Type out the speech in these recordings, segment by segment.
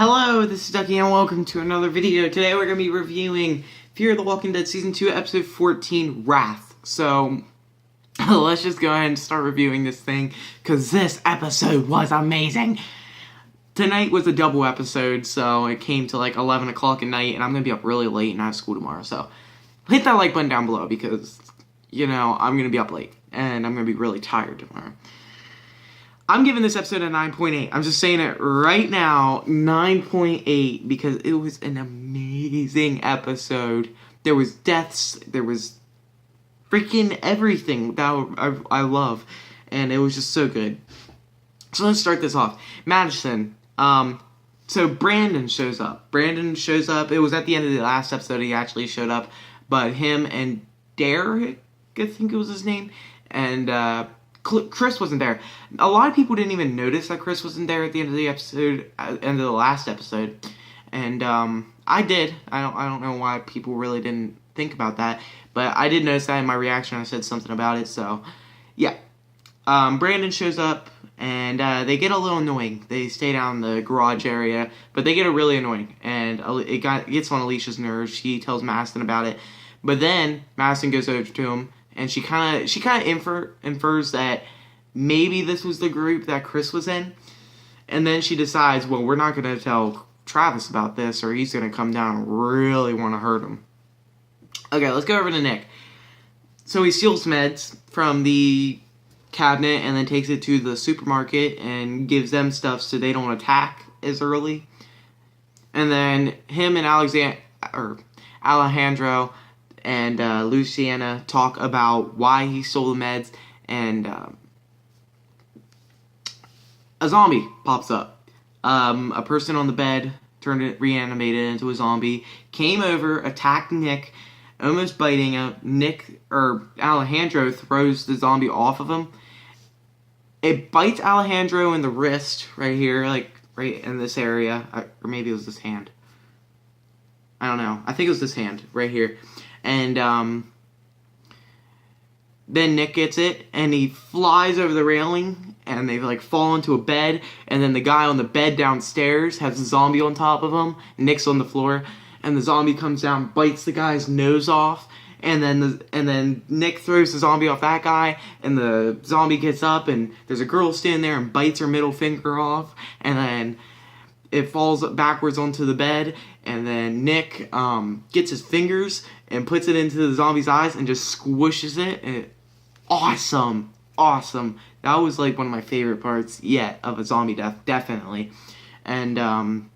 Hello, this is Ducky and welcome to another video. Today we're going to be reviewing Fear the Walking Dead Season 2, Episode 14, Wrath. So, let's just go ahead and start reviewing this thing, because this episode was amazing. Tonight was a double episode, so it came to like 11 o'clock at night, and I'm going to be up really late and I have school tomorrow, so hit that like button down below, because, you know, I'm going to be up late, and I'm going to be really tired tomorrow. I'm giving this episode a 9.8. I'm just saying it right now, 9.8, because it was an amazing episode. There was deaths, there was freaking everything that I love, and it was just so good. So let's start this off. Madison. So Brandon shows up. It was at the end of the last episode he actually showed up, but him and Derek, I think it was his name, and Chris wasn't there. A lot of people didn't even notice that Chris wasn't there at the end of the episode, end of the last episode, and I did. I don't know why people really didn't think about that, but I did notice that in my reaction. I said something about it, so yeah. Brandon shows up, and they get a little annoying. They stay down in the garage area, but they get really annoying, and it gets on Alicia's nerves. She tells Madison about it, but then Madison goes over to him. And she kind of infers that maybe this was the group that Chris was in. And then she decides, well, we're not going to tell Travis about this, or he's going to come down and really want to hurt him. Okay, let's go over to Nick. So he steals meds from the cabinet and then takes it to the supermarket and gives them stuff so they don't attack as early. And then him and Alejandro and Luciana talk about why he stole the meds, and a zombie pops up. A person on the bed reanimated into a zombie, came over, attacked Nick, almost biting him. Alejandro throws the zombie off of him. It bites Alejandro in the wrist, right here, like right in this area, or maybe it was this hand. I don't know. I think it was this hand, right here. And then Nick gets it, and he flies over the railing, and they like fall into a bed, and then the guy on the bed downstairs has a zombie on top of him. Nick's on the floor, and the zombie comes down, bites the guy's nose off, and then Nick throws the zombie off that guy, and the zombie gets up, and there's a girl standing there and bites her middle finger off, and then it falls backwards onto the bed, and then Nick gets his fingers and puts it into the zombie's eyes and just squishes it. And awesome. That was like one of my favorite parts yet of a zombie death, definitely. And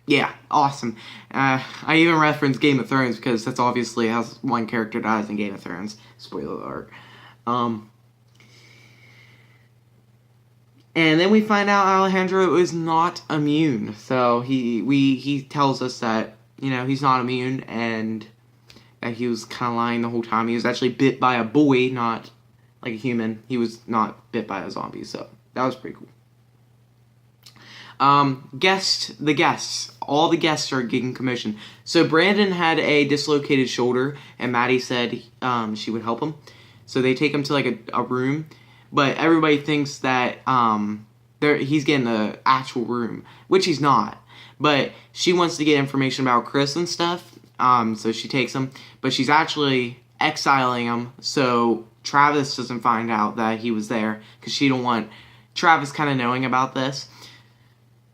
yeah, awesome. I even reference Game of Thrones because that's obviously how one character dies in Game of Thrones. Spoiler alert. And then we find out Alejandro is not immune. So he tells us that, you know, he's not immune, and that he was kind of lying the whole time. He was actually bit by a boy, not like a human. He was not bit by a zombie, so that was pretty cool. The guests. All the guests are getting commission. So Brandon had a dislocated shoulder, and Maddie said she would help him. So they take him to like a room. But everybody thinks that he's getting the actual room, which he's not. But she wants to get information about Chris and stuff, so she takes him. But she's actually exiling him, so Travis doesn't find out that he was there, because she don't want Travis kind of knowing about this.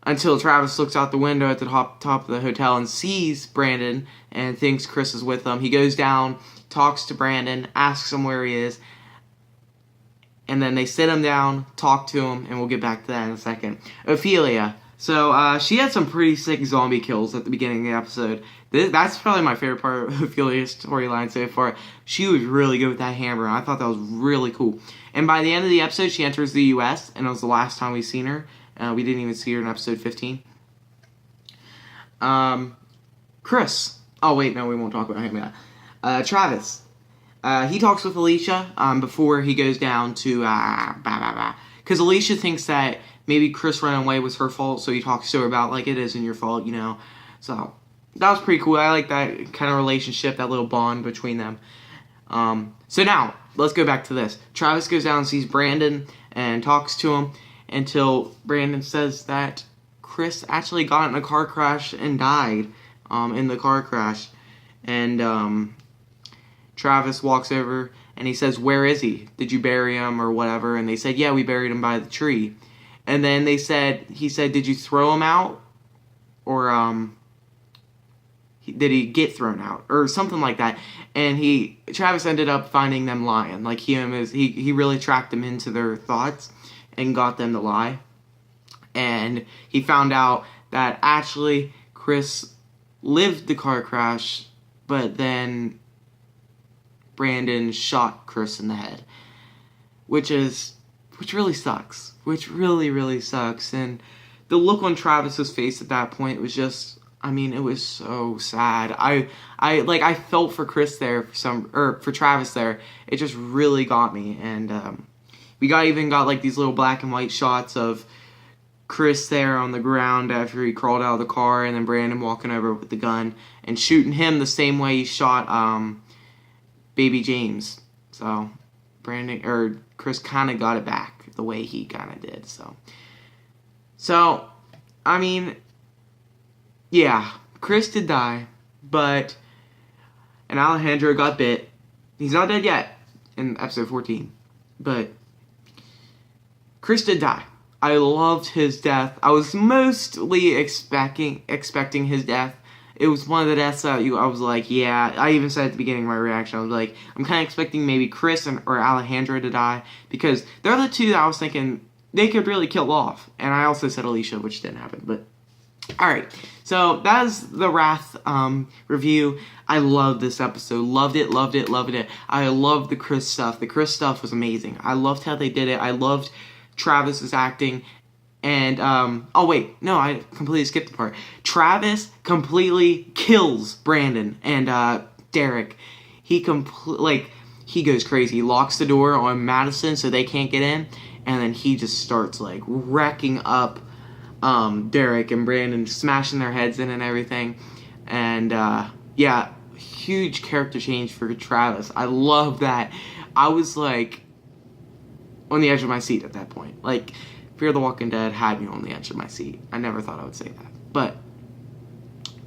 Until Travis looks out the window at the top of the hotel and sees Brandon and thinks Chris is with him. He goes down, talks to Brandon, asks him where he is. And then they sit him down, talk to him, and we'll get back to that in a second. Ophelia. So, she had some pretty sick zombie kills at the beginning of the episode. That's probably my favorite part of Ophelia's storyline so far. She was really good with that hammer, and I thought that was really cool. And by the end of the episode, she enters the U.S., and it was the last time we've seen her. We didn't even see her in episode 15. Chris. Oh, wait, no, we won't talk about him yet. Travis. He talks with Alicia before he goes down to because Alicia thinks that maybe Chris running away was her fault, so he talks to her about like, it isn't your fault, you know. So that was pretty cool. I like that kind of relationship, that little bond between them. So now let's go back to this. Travis goes down and sees Brandon and talks to him until Brandon says that Chris actually got in a car crash and died in the car crash. And Travis walks over and he says, "Where is he? Did you bury him or whatever?" And they said, "Yeah, we buried him by the tree." And then he said, "Did you throw him out? Or did he get thrown out?" Or something like that. And Travis ended up finding them lying. Like he really tracked them into their thoughts and got them to lie. And he found out that actually Chris lived the car crash, but then Brandon shot Chris in the head, which really sucks. Which really, really sucks. And the look on Travis's face at that point was just, I mean, it was so sad. I felt for Chris there for Travis there. It just really got me. And we even got like these little black and white shots of Chris there on the ground after he crawled out of the car, and then Brandon walking over with the gun and shooting him the same way he shot baby James. So Chris kind of got it back the way he kind of did. So I mean, yeah, Chris did die, and Alejandro got bit. He's not dead yet in episode 14, but Chris did die. I loved his death. I was mostly expecting his death. It was one of the deaths that I was like, yeah. I even said at the beginning of my reaction, I was like, I'm kind of expecting maybe Chris or Alejandro to die, because they're the two that I was thinking they could really kill off. And I also said Alicia, which didn't happen. But alright, so that is the Wrath review. I loved this episode. Loved it. I loved the Chris stuff. The Chris stuff was amazing. I loved how they did it. I loved Travis's acting. And, oh wait, no, I completely skipped the part. Travis completely kills Brandon and, Derek. He goes crazy. He locks the door on Madison so they can't get in, and then he just starts, like, wrecking up, Derek and Brandon, smashing their heads in and everything. And, yeah, huge character change for Travis. I love that. I was, like, on the edge of my seat at that point. Like, Fear the Walking Dead had me on the edge of my seat. I never thought I would say that. But,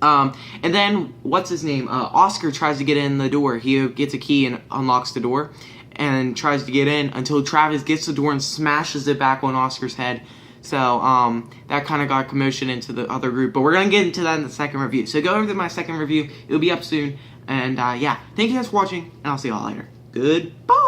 and then, what's his name? Oscar tries to get in the door. He gets a key and unlocks the door and tries to get in until Travis gets the door and smashes it back on Oscar's head. So, that kind of got commotion into the other group. But we're going to get into that in the second review. So, go over to my second review. It'll be up soon. And, yeah. Thank you guys for watching, and I'll see y'all later. Goodbye!